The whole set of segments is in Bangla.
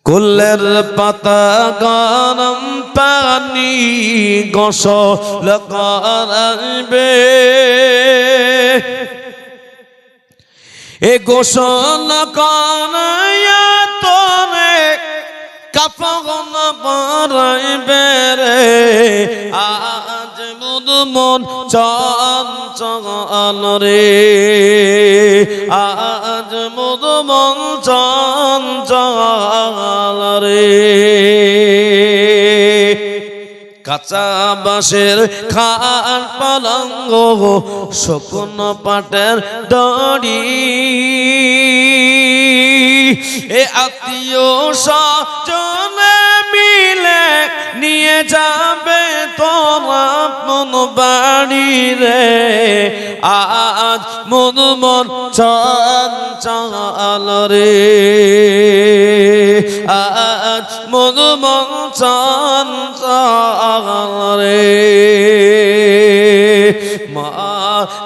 কুলের পাতা গরম পানি গোসল করাইবে, এ গোসল করাইয়া তোরে কাফন পরাইবে রে। আজ মন চঞ্চল রে, আজ মন চঞ্চল রে। কাঁচা বাঁশের খাট পালঙ্গ শুকনো পাটের দড়ি, এ আত্মীয় স্বজনে মিলে নিয়ে যাবে তোরা মন বাড়ি রে। আজ মন চঞ্চল রে, আজ মন চঞ্চল রে। মা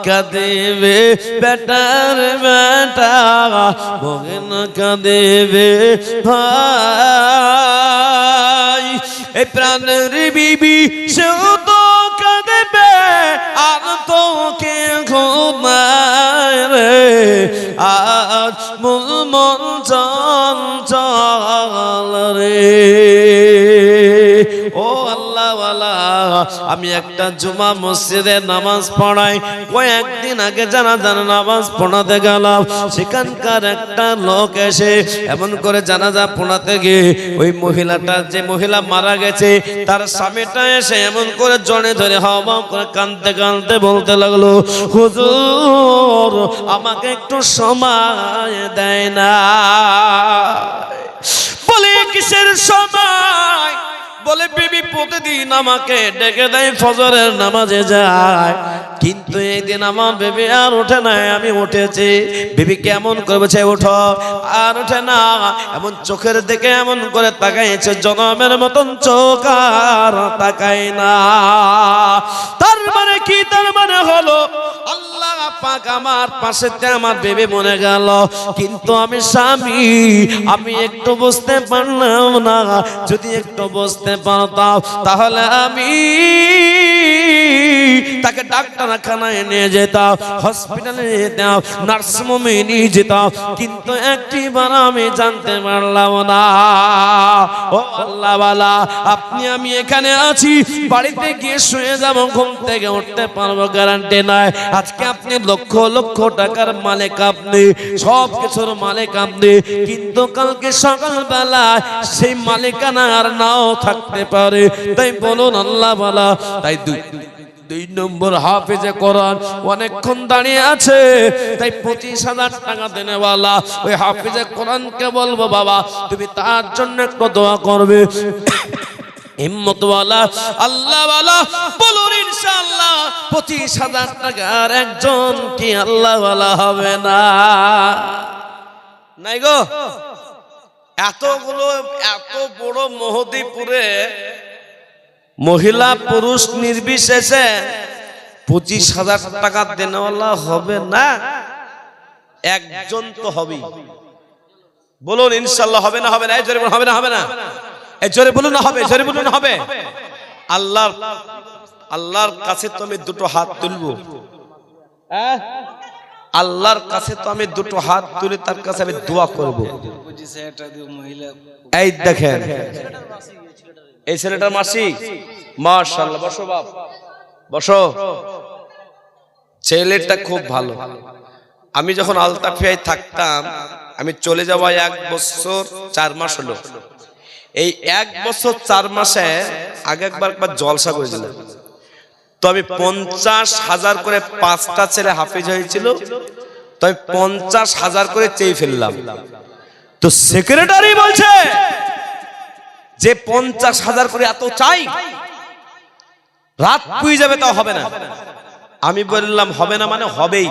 কাঁদিবে বেটার বেটা, বোন কাঁদিবে ভাই, এই প্রাণের বিবি সেও তো কাঁদিবে আর তোকে ঘুমায় রে। আজ মন চঞ্চল রে। ও আল্লাহওয়ালা, আমি একটা জুমা মসজিদে নামাজ পড়াই, কয়েকদিন আগে জানাজার নামাজ পড়াতে গেলাম। সেখানকার একটা লোক এসে এমন করে জানাজা পড়াতে গিয়ে ওই মহিলাটা, যে মহিলা মারা গেছে তার স্বামীটা এসে এমন করে জড়ে ধরে হাওয়া করে কাঁদতে কাঁদতে বলতে লাগলো, হুজুর আমাকে একটু সময় দেয় না। বলে কিসের সময়? বলে বিবি প্রতিদিন আমাকে ডেকে দেয়, ফজরের নামাজে যায়, কিন্তু এই দিন আমার বেবি আর ওঠে না। আমি উঠেছি, বিবি কেমন করেছে ওঠো, আর ওঠে না। এমন চোখের দিকে এমন করে তাকাইছে, জনমের মতন চোখ আর তাকায় না। তার মানে কি? তার মানে হলো আল্লাহ পাক আমার পাশেতে আমার বেবি মনে গেল, কিন্তু আমি স্বামী, আমি একটু বুঝতে পারলাম না। যদি একটু বুঝতে পারতাম তাহলে আমি তাকে ডাক্তারখানায় নিয়ে যেতাম, হসপিটালে যেতাম, নার্সিংহোমে নিয়ে যেতাম, কিন্তু একটিবার আমি জানতে পারলাম না। ও আল্লাহওয়ালা, আপনি আমি এখানে আছি, বাড়িতে গিয়ে শুয়ে যাব, ঘুম থেকে উঠতে পারবো গ্যারান্টি নাই। আজকে আপনি লক্ষ লক্ষ টাকার মালিক, আপনি সব কিছুর মালিক আপনি, কিন্তু কালকে সকালবেলা সেই মালিকানা আর নাও থাকতে পারে। তাই বলুন আল্লাহওয়ালা, তাই দুই নম্বর হাফেজে কোরআন অনেকক্ষণ দাঁড়িয়ে আছে, তাই 25,000 টাকা দেনেওয়ালা ওই হাফেজে কোরআনকে বলবো, বাবা তুমি তার জন্য একটু দোয়া করবে। হিম্মতওয়ালা আল্লাহওয়ালা বলুন ইনশাআল্লাহ 25,000 টাকার একজন কি আল্লাহওয়ালা হবে না? নাই গো, এতগুলো এত বড় মেহেদীপুরে মহিলা পুরুষ নির্বিশেষে 25,000 টাকা দেনেওয়ালা হবে না? একজন তো হবেই। বলুন ইনশাআল্লাহ হবে না? হবে না? এই জোরে বলুন হবে না? হবে না? এই জোরে বলুন না হবে? জোরে বলুন হবে? আল্লাহর কাছে তো আমি দুটো হাত তুলবো, আল্লাহর কাছে তো আমি দুটো হাত তুলে তার কাছে আমি দোয়া করব। এই দেখেন এই ছেলেটার মাসি, মাশাআল্লাহ, বসো বাপ বসো। ছেলেটা খুব ভালো। আমি যখন আলতাফিয়ায় থাকতাম, আমি চলে যাওয়া 1 বছর 4 মাস হলো। এই 1 বছর 4 মাসে আগে একবার জলসা করেছিলাম, তো আমি 50,000 করে 5টা ছেলে হাফিজ হয়েছিল, তো আমি 50,000 করে চেয়ে ফেললাম। তো সেক্রেটারি বলছে যে 50,000 করে এত চাই, রাত পুই যাবে তাও হবে না। আমি বললাম হবে না মানে হবেই।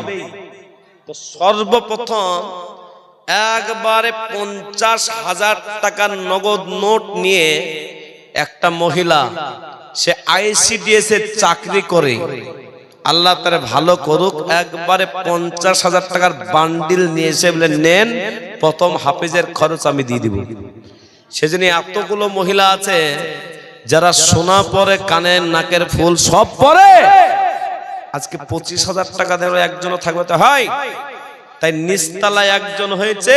তো সর্বপ্রথম একবারে 50,000 টাকার নগদ নোট নিয়ে একটা মহিলা, সে আইসিডিএস এর চাকরি করে, আল্লাহ তারে ভালো করুক, একবারে 50,000 টাকার বান্ডিল নিয়ে এসে বলে নেন, প্রথম হাফেজের খরচ আমি দিয়ে দিব। সেজন্য এতগুলো মহিলা আছে যারা সোনা পরে, কানের নাকের ফুল সব পরে, আজকে 25,000 টাকা দেওয়া একজনও থাকবে তো হয়। তাই নিচতলায় একজন হয়েছে,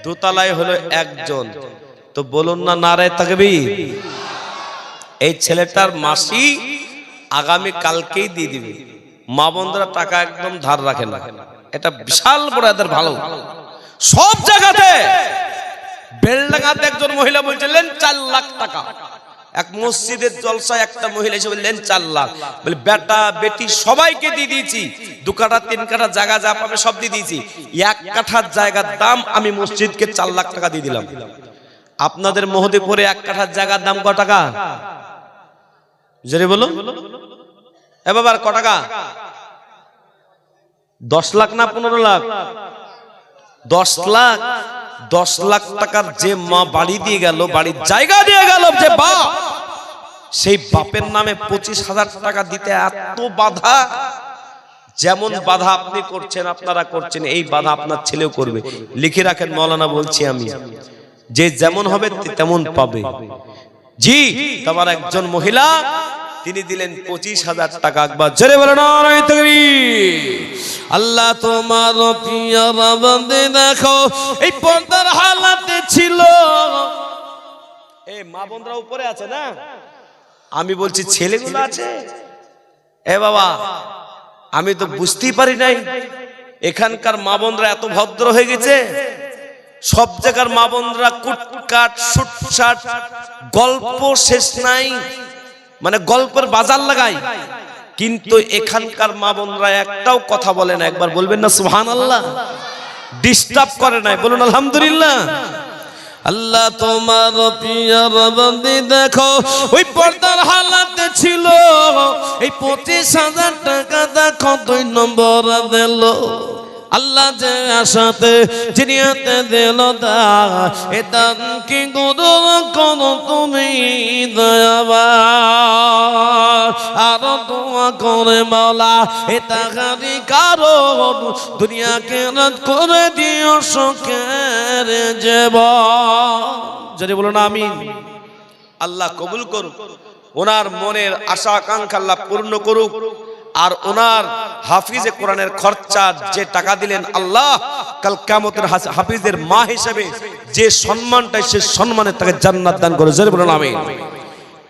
দোতলায় হলো একজন। তো বলুন না নারে তাকবীর। এই ছেলেটার মাসি আগামী কালকেই দিয়ে দিবে। মা বোনরা টাকা একদম ধার রাখে না, এটা বিশাল বড় এদের ভালো। সব জায়গাতে বেলডাঙ্গাতে একজন মহিলা বলছিলেন 4 লাখ টাকা। এক মসজিদের জলসায় একটা মহিলা এসে বললেন 4 লাখ। বলে বেটা বেটি সবাইকে দিয়ে দিয়েছি, 2 কাঠা 3 কাঠা জায়গা যা পাবে সব দিয়ে দিয়েছি, 1 কাঠার জায়গার দাম আমি মসজিদকে 4 লাখ টাকা দিয়ে দিলাম। আপনাদের মহদীপুরে 1 কাঠার জায়গার দাম কত টাকা? জোরে বলুন এ বাবা, কত টাকা? 10 লাখ না 15 লাখ? 10 লাখ। 10 লাখ টাকার যে মা বাড়ি দিয়ে গেল, বাড়ির জায়গা দিয়ে গেল, যে বাপ, সেই বাপের নামে 25,000 টাকা দিতে এত বাধা। যেমন বাধা আপনি করছেন, আপনারা করছেন, এই বাধা আপনার ছেলেও করবে। লিখে রাখেন, মাওলানা বলছি আমি, যে যেমন হবে তেমন পাবে। জি, তোমার একজন মহিলা তিনি দিলেন 25,000 টাকা। একবার জোরে বলেন নারে তাকবীর। আল্লাহ তোমার পিয়ারা বান্দে দেখো এই পর্দার হালাতে ছিল। এই মা বোনরা উপরে আছে না, আমি বলছি ছেলেগুলো আছে। এ বাবা, আমি তো বুঝতেই পারি নাই এখানকার মা বোনরা এত ভদ্র হয়ে গেছে। সব জায়গার মা বোনরা কুটকাট শুটশাট, গল্প শেষ নাই, মানে গল্পের বাজার লাগাই। কিন্তু এখানকার মা বোনরা একটাও কথা বলে না। একবার বলবেন না সুবহানাল্লাহ? ডিস্টার্ব করে নাই, বলুন আলহামদুলিল্লাহ। আল্লাহ তোমার পিয়ারা বান্দি দেখো ওই পর্দার হালাতে ছিল। এই 25,000 টাকা দেখো 2 নম্বর দিল। আল্লাহ যে আশাতে জিনিয়াতে দিল দা, এ দান কি গুরু কোন তুমি দয়াবান। আর দোয়া করে মাওলা এ তাহারি কারণ দুনিয়াকে রাত করে দিও শোকের জীবন। যদি বলো না আমিন। আল্লাহ কবুল করুক, ওনার মনের আশা আকাঙ্ক্ষা আল্লাহ পূর্ণ করুক। আর ওনার হাফিজে কোরআনের খরচা যে টাকা দিলেন, আল্লাহ কাল কিয়ামতের হাফিজের মা হিসেবে যে সম্মানটা, সে সম্মানে তাকে জান্নাত দান করে। জোরে বলুন আমিন।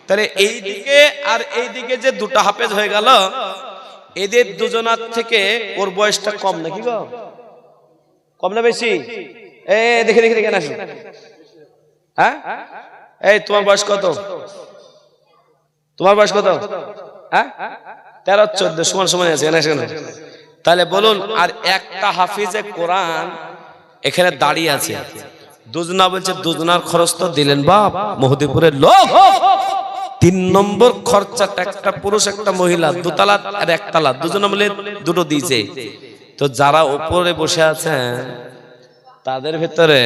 তাহলে এই দিকে আর এই দিকে যে 2টা হাফেজ হয়ে গেল, এদের দুজনার থেকে ওর বয়সটা কম নাকি গো? কম না বেশি? দেখে দেখে দেখে আসো। হ্যাঁ, এই তোমার বয়স কত? তোমার বয়স কত? হ্যাঁ, 13-14 সমান সমান আছে। তাহলে বলুন, আর একটা হাফিজে কোরআন এখানে দাঁড়িয়ে আছে। দুজনা বলছে দুজনার খরচ তো দিলেন বাপ, মহদীপুরের লোক। 3 নম্বর খরচাটা একটা পুরুষ একটা মহিলা, 2 তালা আর 1 তালা, দুজনে মিলে 2টো দিয়েছে। তো যারা উপরে বসে আছেন তাদের ভেতরে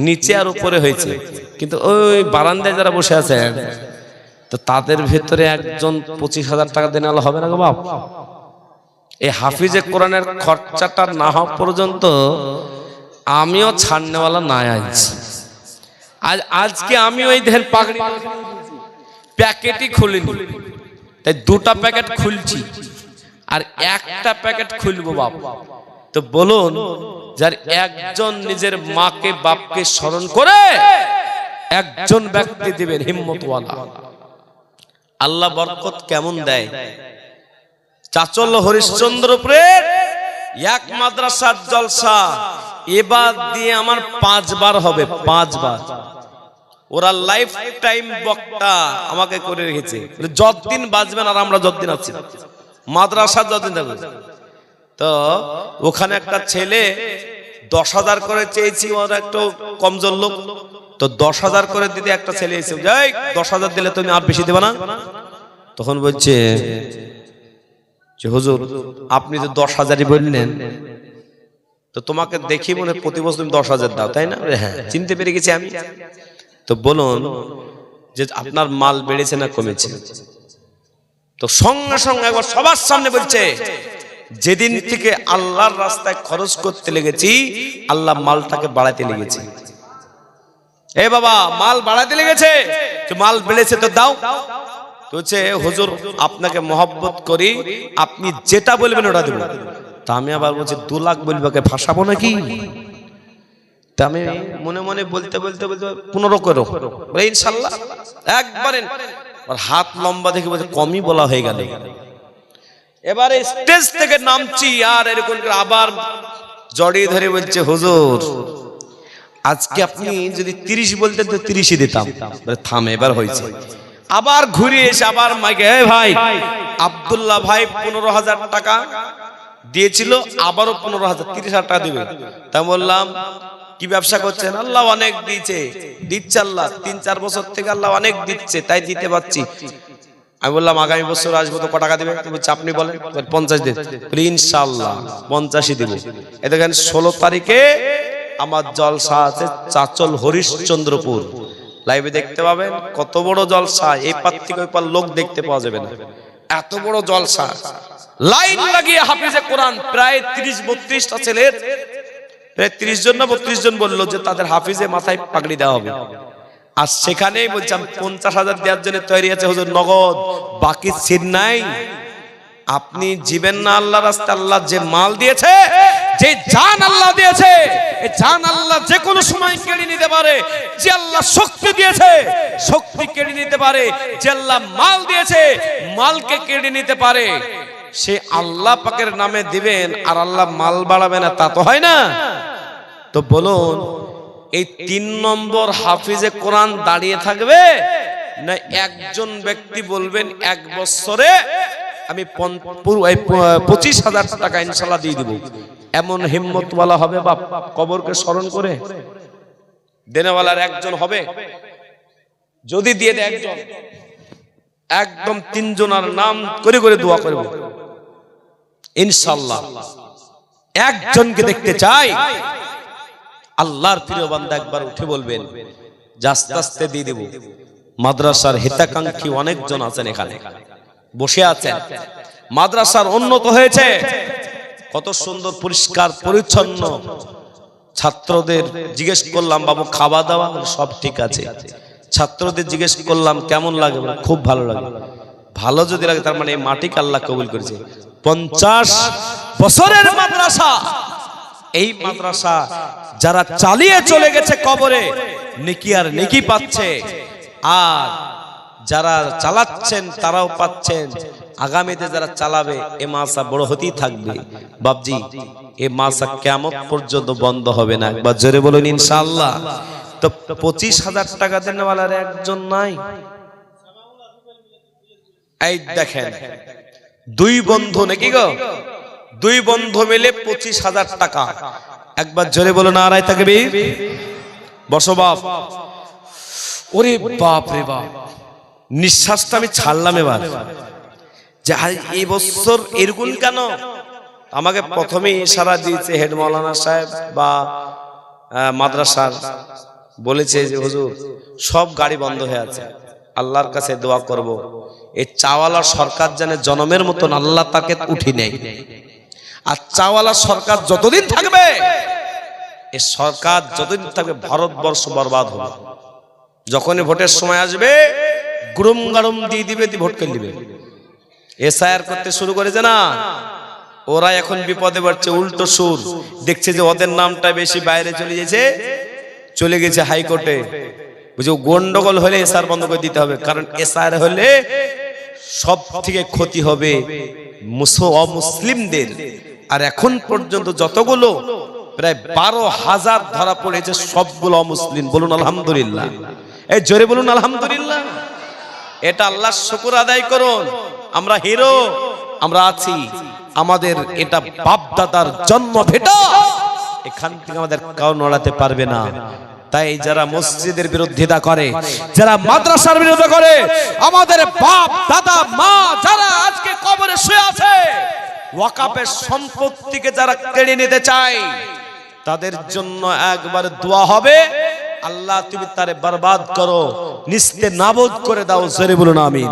নিচে আর উপরে হয়েছে, কিন্তু ওই বারান্দায় যারা বসে আছেন তো তাদের ভেতরে একজন 25,000 টাকা দিলে হবে না গো বাপ? এই হাফিজে কোরআনের খরচাটা না হওয়া পর্যন্ত আমিও ছাড়নেওয়ালা নাই। আজকে আমি ওই দেহের পাগড়ি প্যাকেটই খুলিনি, তাই 2টা প্যাকেট খুলছি আর 1টা প্যাকেট খুলবো বাপ। তো বলুন, যার একজন নিজের মাকে বাপকে স্মরণ করে একজন ব্যক্তি দিবেন হিম্মতওয়ালা, আল্লাহ বরকত কেমন দেয়। চাচল হরিশ্চন্দ্রপুরের এক মাদ্রাসার জলসা এবার দিয়ে আমার 5 বার হবে, 5 বার। ওরা লাইফ টাইম বক্তা আমাকে করে রেখেছে, যতদিন বাজবেন আর আমরা যতদিন আছি মাদ্রাসা যতদিন থাকবে। তো ওখানে একটা ছেলে 10,000 করে চেয়েছি, ওরা একটু কমজোর লোক, তো 10,000 করে দিতে একটা ছেলে এসে, যাই 10,000 দিলে তুমি আর বেশি দেবে না? তখন বলছে যে হুজুর আপনি তো 10,000ই বললেন, তো তোমাকে দেখি মনে প্রতি বছর তুমি 10,000 দাও, তাই না? হ্যাঁ, চিনতে পেরে গেছি আমি। তো বলুন যে আপনার মাল বেড়েছে না কমেছে? তো সঙ্গে সঙ্গে একবার সবার সামনে বলছে, যেদিন থেকে আল্লাহর রাস্তায় খরচ করতে লেগেছি, আল্লাহ মালটাকে বাড়াতে লেগেছে। এ বাবা মাল বাড়াতে লেগেছে, মাল বেড়েছে তো দাও। তো হচ্ছে হুজুর আপনাকে মহব্বত করি, আপনি যেটা বলবেন ওটা দেব। তা আমি আবার বলছি 2 লাখ বলবাকে ফাঁসাবো নাকি? তা আমি মনে মনে বলতে বলতে বলতে 15 করো বলে ইনশাআল্লাহ একবারে। আর হাত লম্বা দেখে বলছে কমই বলা হয়ে গেল। এবারে স্টেজ থেকে নামছি আর এরকম করে আবার জড়িয়ে ধরে বলছে হুজুর আজকে আপনি যদি 30 বলতেন তো 30ই দিতাম। থামে, এবার হয়েছে। আবার ঘুরে এসে আবার মাইকে, এই ভাই আব্দুল্লাহ ভাই 15,000 টাকা দিয়েছিল, আবারও 15,000, 30,000 টাকা দিবে। তা বললাম কি ব্যবসা করছেন? আল্লাহ অনেক দিচ্ছে আল্লাহ 3-4 বছর থেকে আল্লাহ অনেক দিচ্ছে, তাই দিতে পারছি। আমি বললাম আগামী বছর আসবো তো কত টাকা দিবে? আপনি বলেন। 50 দিন। ইনশাআল্লাহ 50ই দিব। এ দেখেন 16 তারিখে আমার জলসা আছে চাচল হরিশ্চন্দ্রপুর, লাইভে দেখতে পাবেন। কত বড় জলসা, এই পার থেকে ওই পার লোক দেখতে পাওয়া যাবে না, এত বড় জলসা। লাইন লাগিয়ে হাফিজে কোরআন প্রায় 30-32টা ছেলের, প্রায় 30 জন না 32 জন বললো যে তাদের হাফিজে মাথায় পাগড়ি দেওয়া হবে। আর সেখানেই বলছিলাম 50,000 দেওয়ার জন্য তৈরি আছে হুজুর, নগদ, বাকি সিট নাই। আপনি জীবেন না আল্লাহর রাস্তায়। আল্লাহ যে মাল দিয়েছে, যে জান আল্লাহ দিয়েছে, এই জান আল্লাহ যে কোনো সময় কেড়ে নিতে পারে। যে আল্লাহ শক্তি দিয়েছে, শক্তি কেড়ে নিতে পারে। যে আল্লাহ মাল দিয়েছে, মালকে কেড়ে নিতে পারে। সে আল্লাহ পাকের নামে দিবেন আর আল্লাহ মাল বাড়াবে না, তা তো হয় না। তো বলুন এই 3 নম্বর হাফিজে কোরআন দাঁড়িয়ে থাকবে না একজন ব্যক্তি বলবেন 1 বছরে আমি 25,000 টাকা ইনশাআল্লাহ দিয়ে দিব? এমন হিম্মতওয়ালা হবে বাপ কবরকে স্মরণ করে দেনেওয়ালার একজন হবে? যদি দিয়ে দেয় একজন, একদম 3 জনের নাম করে করে দোয়া করব ইনশাআল্লাহ। একজনকে দেখতে চাই। আল্লাহর প্রিয় বান্দা একবার উঠে বলবেন যে আস্তে আস্তে দিয়ে দেব। মাদ্রাসার হিতাকাঙ্ক্ষী অনেকজন আছেন, এখানে বসে আছেন। মাদ্রাসার উন্নত হয়েছে, কত সুন্দর পরিষ্কার পরিচ্ছন্ন। ছাত্রদের জিজ্ঞেস করলাম বাবু খাওয়া দাওয়া? সব ঠিক আছে। ছাত্রদের জিজ্ঞেস করলাম কেমন লাগে? খুব ভালো লাগে। ভালো যদি লাগে তার মানে এই মাটিকে আল্লাহ কবুল করেছে। 50 বছরের মাদ্রাসা, এই মাদ্রাসা যারা চালিয়ে চলে গেছে কবরে নেকি আর নেকি পাচ্ছে, আর যারা চালাচ্ছেন তারাও পাচ্ছেন। আগামীতে যারা চালাবে এ মাসা বড় হতেই থাকবে বাপজি। এ মাসা কিয়ামত পর্যন্ত বন্ধ হবে না। একবার জোরে বলুন ইনশাআল্লাহ। তো 25,000 টাকা দেনেওয়ালার একজন নাই। এই দেখেন 2 বন্ধু নাকি গো, 2 বন্ধু মিলে 25,000 টাকা। একবার জোরে বলুন নারায়ে তাকবীর। বসো বাপ। ওরে বাপ রে বাপ, নিঃশ্বাসটা আমি ছাড়লাম এবার যে এই বছর এরকম কেন। আমাকে প্রথমে ইশারা দিয়েছে হেড মাওলানা সাহেব বা মাদ্রাসার, বলেছে যে হুজুর সব গাড়ি বন্ধ হয়ে আছে, আল্লাহর কাছে দোয়া করব এই চাওয়ালা সরকার যেন জনমের মতন আল্লাহ তাকে উঠি নেয়। আর চাওয়ালা সরকার যতদিন থাকবে, এই সরকার যতদিন থাকবে ভারতবর্ষ বরবাদ হবে। যখনই ভোটের সময় আসবে গুরুম গারুম দিয়ে দিবে, ভোট কেন দিবে। এসআইআর করতে শুরু করেছে না, ওরা এখন বিপদে পড়ছে। উল্টো সুর দেখছে যে ওদের নামটা বেশি বাইরে চলে গেছে হাইকোর্টে। বুঝো গন্ডগোল হলে এসআইআর বন্ধ করে দিতে হবে, কারণ এসআইআর হলে সব থেকে ক্ষতি হবে অমুসলিমদের। আর এখন পর্যন্ত যতগুলো প্রায় 12,000 ধরা পড়েছে সবগুলো অমুসলিম। বলুন আলহামদুলিল্লাহ। এই জোরে বলুন আলহামদুলিল্লাহ। এটা আল্লাহর শুকর আদায় করুন। আমরা হিরো, আমরা আছি। আমাদের এটা বাপ দাদার জন্ম ভেটা, এখান থেকে আমাদের কাউ নড়াতে পারবে না। তাই যারা মসজিদের বিরোধিতা করে, যারা মাদ্রাসার বিরোধিতা করে, আমাদের বাপ দাদা মা যারা আজকে কবরে শুয়ে আছে, ওয়াকাফের সম্পত্তিকে যারা কেড়ে নিতে চায়, তাদের জন্য একবার দোয়া হবে, আল্লাহ তুমি তারে বরবাদ করো, নিস্তে নাবুদ করে দাও। জোরে বলুন আমিন।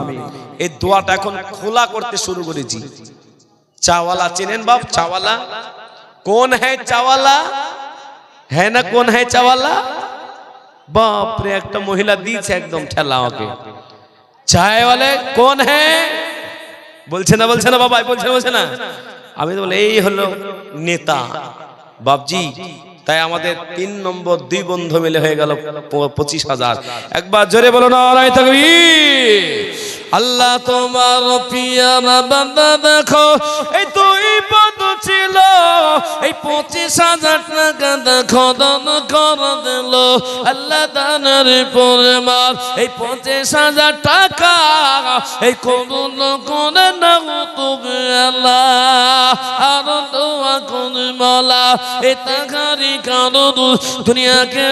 এই দোয়াটা এখন খোলা করতে শুরু করেছি। চাওয়ালা চেনেন বাপ? চাওয়ালা কোন হ্যায়? চাওয়ালা है ना? कौन है चावाला? बाप रे একটা মহিলা দিয়েছে একদম ঠেলা আমাকে চায় वाले कौन है বলছে না বাবা বলছে না আমি তো বলে এই হলো নেতা বাপজি তাই আমাদের 3 নম্বর 2 বন্ধু মিলে হয়ে গেল 25,000 একবার জোরে বলো নারায়ে তাকবীর আল্লাহ তোমার পিয়ারা বান্দা দেখো এই দুই বন্ধু ছিল এই 25,000 টাকা দেখো দান করে দিল আল্লাহ দানের পরিমাণ এই 25,000 টাকা এই কোন কোনে নাও তুমি আল্লাহ আর দোয়া কোন মাওলা এই টাকারি কারণ দুনিয়াকে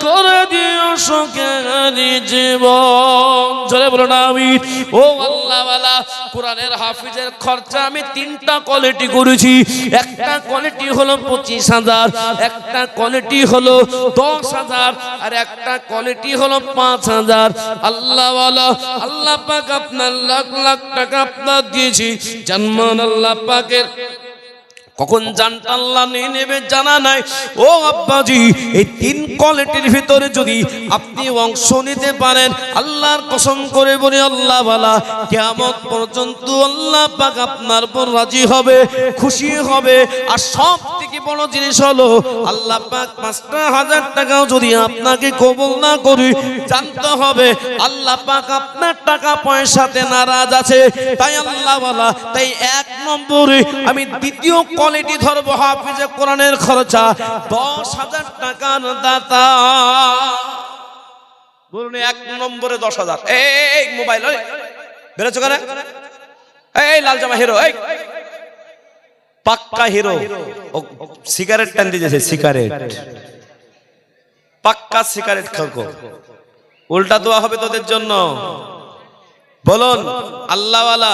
করে দিও সুখের জীবন জোরে বলো না আমি ও আল্লাহ ওয়ালা কোরআনের হাফেজের খরচা আমি 3টা কোয়ালিটি করেছি একটা কোয়ালিটি হলো 25,000 একটা কোয়ালিটি হলো 10,000 আর একটা কোয়ালিটি হলো 5,000 আল্লাহ ওয়ালা আল্লাহ পাক আপনার লাখ লাখ টাকা আপনার দিয়েছি জানমান আল্লাহ পাকের কখন জানটা আল্লাহ নিয়ে নেবে জানা নাই ও আব্বাজি এই 3 কোয়ালিটির ভিতরে যদি আপনি অংশ নিতে পারেন আল্লাহর কসম করে বলি আল্লাহ ওয়ালা কিয়ামত পর্যন্ত আল্লাহ পাক আপনার উপর রাজি হবে খুশি হবে আর সবথেকে বড় জিনিস হলো আল্লাহ পাক 5,000 টাকাও যদি আপনাকে কবুল না করে জানতে হবে আল্লাহ পাক আপনার টাকা পয়সাতে নারাজ আছে তাই আল্লাহ ওয়ালা তাই 1 নম্বরে আমি দ্বিতীয় কোয়ালিটি ধরবো হাফেজে কোরআনের খরচা 10,000 টাকার দাতা বলুন 1 নম্বরে 10,000 এই মোবাইল ওই বেরোছো কেন এই লাল জামা হিরো এই পাক্কা হিরো ও সিগারেট টান দিয়েছে সিগারেট পাক্কা সিগারেট খাও উল্টা দোয়া হবে তোদের জন্য বলুন আল্লাহ ওয়ালা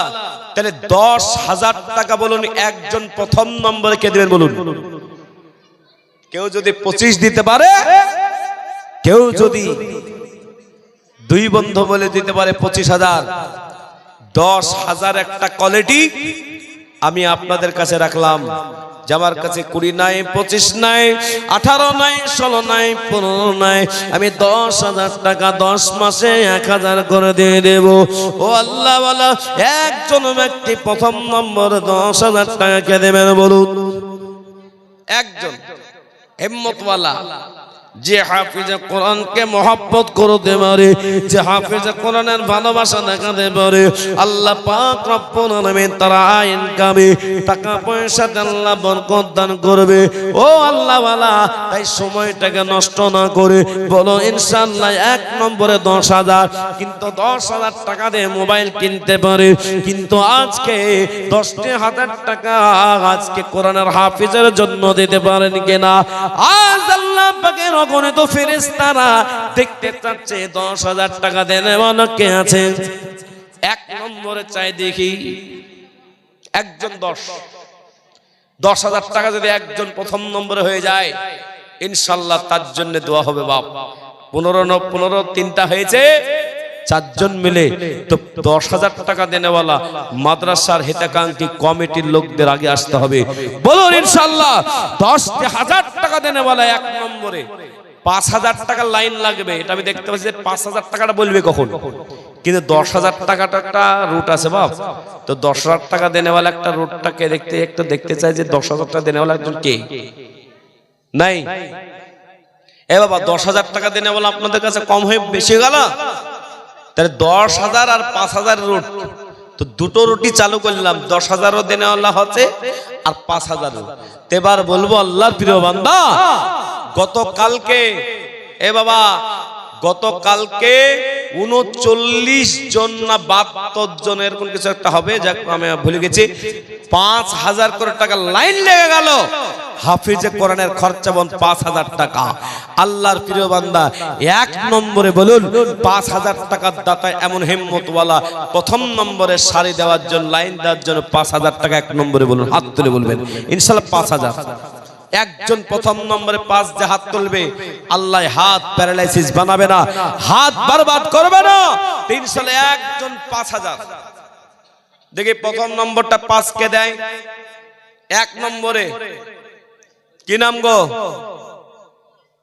তাহলে 10,000 টাকা বলুন একজন প্রথম নম্বরে কে দিবেন বলুন কেউ যদি 25 দিতে পারে কেউ যদি 2 বন্ধু বলে দিতে পারে 25,000 10,000 একটা কোয়ালিটি আমি আপনাদের কাছে রাখলাম যে আমার কাছে 20 নাই 25 নাই 18 নাই 16 নাই 15 নাই আমি 10,000 টাকা 10 মাসে 1,000 করে দিয়ে দেব ও আল্লাহ ওয়ালা একজন ব্যক্তি প্রথম নম্বর 10,000 টাকা কে দেবেন বলুন একজন হিম্মতওয়ালা যে হাফেজে কোরআনকে মহব্বত করতে পারে যে হাফেজে কোরআনের ভালোবাসা দেখাতে পারে আল্লাহ পাক রব্বুল আলামিন তার ইনকামে টাকা পয়সাতে আল্লাহ বরকত দান করবে ও আল্লাহ ওয়ালা তাই সময়টাকে নষ্ট না করে বলো ইনশাআল্লাহ 1 নম্বরে 10,000 কিন্তু 10,000 টাকা দিয়ে মোবাইল কিনতে পারে কিন্তু আজকে 10,000 টাকা আজকে কোরআনের হাফেজের জন্য দিতে পারেন কিনা আজ আল্লাহ পাকের অগণিত ফেরেশতারা দেখতে চাচ্ছে 10,000 টাকা দেন এমন কে আছে 1 নম্বরে চাই দেখি একজন 10,000 টাকা যদি একজন প্রথম নম্বরে হয়ে যায় ইনশাআল্লাহ তার জন্য দোয়া হবে বাপ 15 3টা হয়েছে 4 জন মিলে তো 10,000 টাকা দেনেওয়ালা মাদ্রাসার হিতাকাঙ্ক্ষী কমিটির লোকদের আগে আসতে হবে বলুন ইনশাআল্লাহ 10,000 টাকা দেনেওয়ালা 1 নম্বরে 5,000 টাকা লাইন লাগবে এটা আমি দেখতে পাচ্ছি যে 5,000 টাকাটা বলবে কখন কিন্তু 10,000 টাকাটা একটা রুট আছে বাপ তো 10,000 টাকা দেনেওয়ালা একটা রুটটাকে দেখতে চাই যে 10,000 টাকা দেনেওয়ালা একজন কে নাই এ বাবা 10,000 টাকা দেনেওয়ালা আপনাদের কাছে কম হয়ে বেশি গেল তাহলে 10,000 আর 5,000 রুট তো দুটো রুটি চালু করলাম 10,000ও দেনেওয়ালা হচ্ছে আর 5,000 এবার বলবো আল্লাহর প্রিয় বান্দা গতকালকে এ বাবা গতকালকে 39 জন না 72 জন এরকম কিছু একটা হবে যাক আমি ভুলে গেছি 5,000 করে টাকা লাইন লেগে গেল হাফেজে কোরআনের খরচা বন 5,000 টাকা আল্লাহর প্রিয় বান্দা 1 নম্বরে বলুন 5,000 টাকার দাতা এমন হিম্মতওয়ালা প্রথম নম্বরে সারি দেওয়ার জন্য লাইন দেওয়ার জন্য 5,000 টাকা 1 নম্বরে বলুন হাত তুলে বলবেন ইনশাআল্লাহ 5,000 একজন প্রথম নম্বরে 5 যে হাত তুলবে আল্লাহ হাত প্যারালাইসিস বানাবে না হাত বরবাদ করবে না ইনশাআল্লাহ একজন 5,000 দেখি প্রথম নম্বরটা 5 কে দেয় 1 নম্বরে কি নাম গো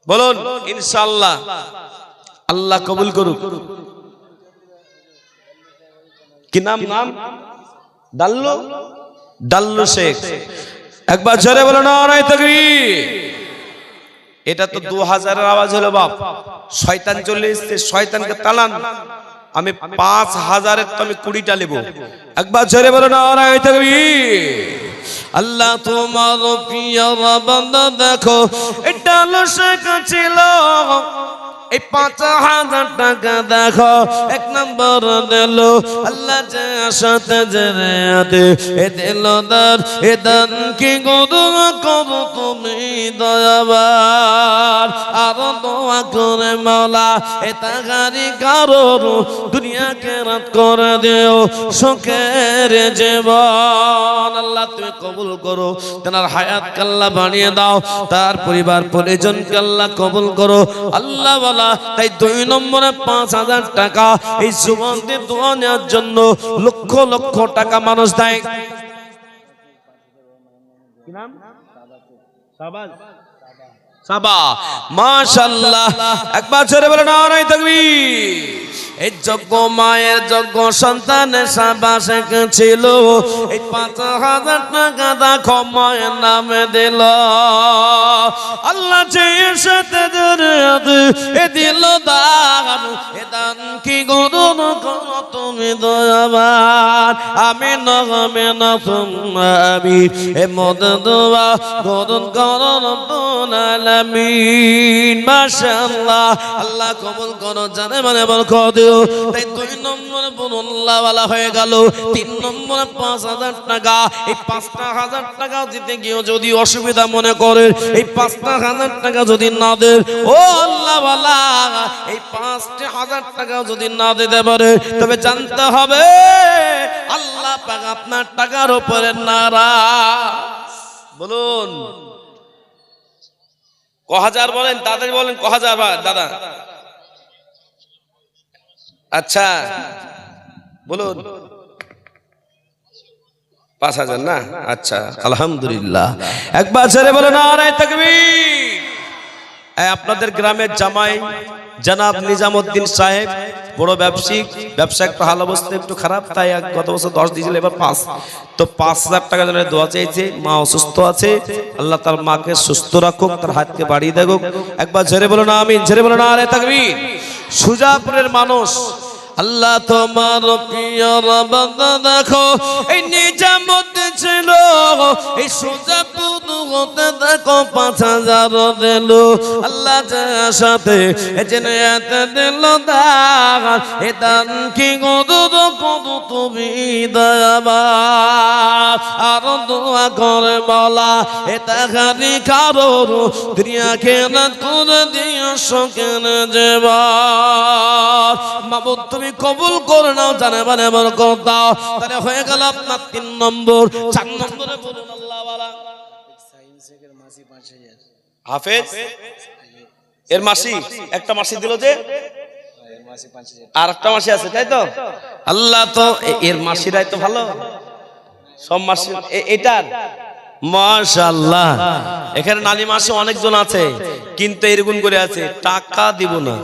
বলুন ইনশাআল্লাহ আল্লাহ কবুল করুক। কি নাম? ডাল্লু ডাল্লু শেখ। একবার জোরে বলো নারায়ে তাকবীর। এটা তো 2000-এর আওয়াজ হলো বাপ। শয়তান চলে এসেছে, শয়তানকে তালান। আমি 5000-এর তো আমি 20টা নেব। একবার জোরে বলো নারায়ে তাকবীর। আল্লাহ তোমার পিয়ারা বান্দা দেখো, এটা ডাল্লু শেখ ছিল। এই 5000 টাকা দেখো এক নম্বর দিল আল্লাহ যে সাথে জেনে এ দিল দার এ দান কি গরু করো তুমি দয়াবান। আর দোয়া করে মাওলা এ তাগারি কারোর দুনিয়াকে রাত করে দিও সুখের জীবন। আল্লাহ তুমি কবুল করো, তার হায়াত আল্লাহ বানিয়ে দাও, তার পরিবার পরিজনকে আল্লাহ কবুল করো আল্লাহ। তাই 2 নম্বরে 5000 টাকা এই যুবকদের দোয়া নেওয়ার জন্য লক্ষ লক্ষ টাকা মানুষ দেয়। কি নাম? সাবা। মাশাআল্লাহ। একবার জোরে বলে নারায়ে তাকবীর। এই যোগ্য মায়ের যোগ্য সন্তানের সাবা শেখ ছিল। এই 5000 টাকা দেখো মায়ের নামে দিল। আল্লাহ যে সাথে এ দিল দান এ দান কি গরুন করো তুমি দয়াবান। আমি না তুমি এ মদ দোয়া গরুন করো রব্বুল আলামিন। মাশাআল্লাহ। আল্লাহ কবুল করো, জানে মানে বরকত দিও। তাই 2 নম্বরে বনুল্লাহ ওয়ালা হয়ে গেল। 3 নম্বরে 5000 টাকা। এই 5000 টাকা দিতে গিয়ে যদি অসুবিধা মনে করে, এই 5000 টাকা যদি না দেন, ও আল্লাহ ওয়ালা এই 5000 টাকা যদি না দিতে পারে, তবে জানতে হবে আল্লাহ পাক আপনার টাকার উপরে নারাজ। বলুন কহাজার বলেন, তাড়াতাড়ি বলেন কহাজার দাদা। আচ্ছা বলুন 5000 না? আচ্ছা আলহামদুলিল্লাহ। একবার ছেড়ে বলেন নারায়ে তাকবীর। আপনাদের গ্রামের জামাই জনাব নিজামউদ্দিন সাহেব বড় ব্যবসায়িক, ব্যবসা একটু হাল অবস্থা একটু খারাপ, তাই গত বছর 10 দিয়েছিল, এবার 5। তো 5000 টাকা জন্য দোয়া চাইছে। মা অসুস্থ আছে, আল্লাহ তার মাকে সুস্থ রাখুক, তার হাতকে বাড়িয়ে দেখ। একবার ঝেড়ে বলো না আমিন, ঝেড়ে বলো না নারায়ে তাকবীর। সুজাপুরের মানুষ আল্লাহ তোমার পিয়ারা বান্দা দেখো এই নিজামউদ্দিন ছিল। এই সুজাপুর হতে দেখো 5000 দিল আল্লাহ যার সাথে এজেনে দিল দান এ দান কি গরুর করো তুমি দয়াবান। আর দোয়া করে মাওলা এ তাগারি কারোর দুনিয়াকে রাত করে দিও সুখের জীবন। মাবুদ তুমি কবুল করে নাও, জানে মানে বরকত দাও। তাহলে হয়ে গেল আপনার 3 নম্বর। 4 নম্বরে বলুন আল্লাহ ওয়ালা হাফেজ এর মাসি, একটা মাসি দিল যে আর একটা মাসি আছে, তাই তো? আল্লাহ তো এর মাসিরাই তো ভালো, সব মাসি এটার মাশাআল্লাহ। এখানে নানি মাসি অনেকজন আছে, কিন্তু এরকম করে আছে টাকা দিব না,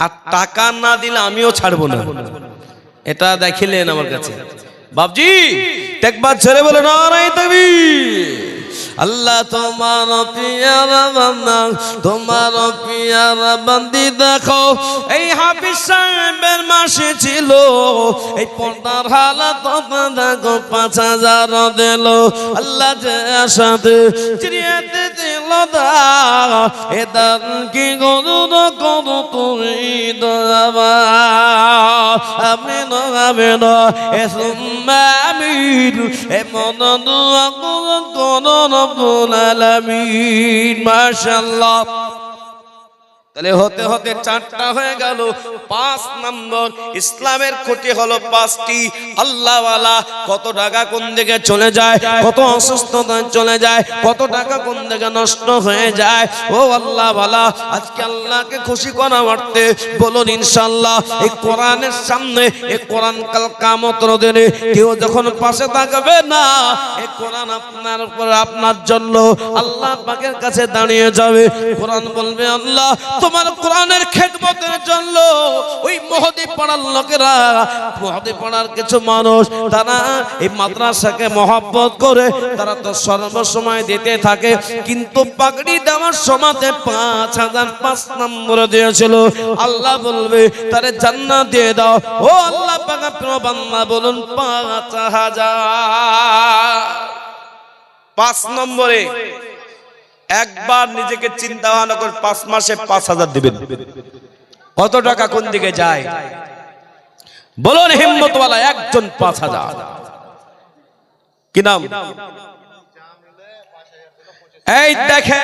আর টাকা না দিলে আমিও ছাড়বো না। এটা দেখিলেন আমার কাছে বাবজি। একবার ছেড়ে বলে নারায়ে তাকবীর। আল্লাহ তোমার পিয়ারা বান্দা, তোমার পিয়ারা বান্দি দেখো এই হাফিজ সাহেবের মাসে ছিল। এই পর্দার হালাত দেখো 5000 দিল আল্লাহ যে সাথে চিরিয়াতে দিল দা এ দান কি গরুর করো তুমি দয়াবান। আমিন আমিন এ সুম্মা আমিন এ মন দোয়া করো রব্বুল আলামিন। মাশাআল্লাহ। তাহলে হতে হতে 4টা হয়ে গেল। 5 নম্বর ইসলামের খুঁটি হলো 5টি। আল্লাহ ওয়ালা কত টাকা কোন দিকে চলে যায়, কত অসুস্থতা চলে যায়, কত টাকা কোন দিকে নষ্ট হয়ে যায়। ও আল্লাহ ওয়ালা আজকে আল্লাহকে খুশি করা মারতে বলুন ইনশাআল্লাহ। এই কোরআনের সামনে এই কোরআন কাল কিয়ামতের দিনে কেউ যখন পাশে থাকবে না, এই কোরআন আপনার উপর আপনার জন্য আল্লাহ পাকের কাছে দাঁড়িয়ে যাবে। কোরআন বলবে আল্লাহ তোমার কোরআনের খেদমতের জন্য ওই মহদি পাড়ার লোকেরা, মহদি পাড়ার কিছু মানুষ তারা এই মাদ্রাসাকে মহব্বত করে, তারা তো সর্বসময় দিতে থাকে। কিন্তু পাগড়ি দেওয়ার সময়তে 5000 5 নম্বর দিয়েছিল। আল্লাহ বলবে তারে জান্নাত দিয়ে দাও। ও আল্লাহ পাক আপনার বান্দা বলুন 5000। 5 নম্বরে একবার নিজেকে চিন্তা ভাবনা করে 5 মাসে 5000 দিবেন। কত টাকা কোন দিকে যায় বলুন হিম্মতওয়ালা একজন 5000। কি নাম? এই দেখে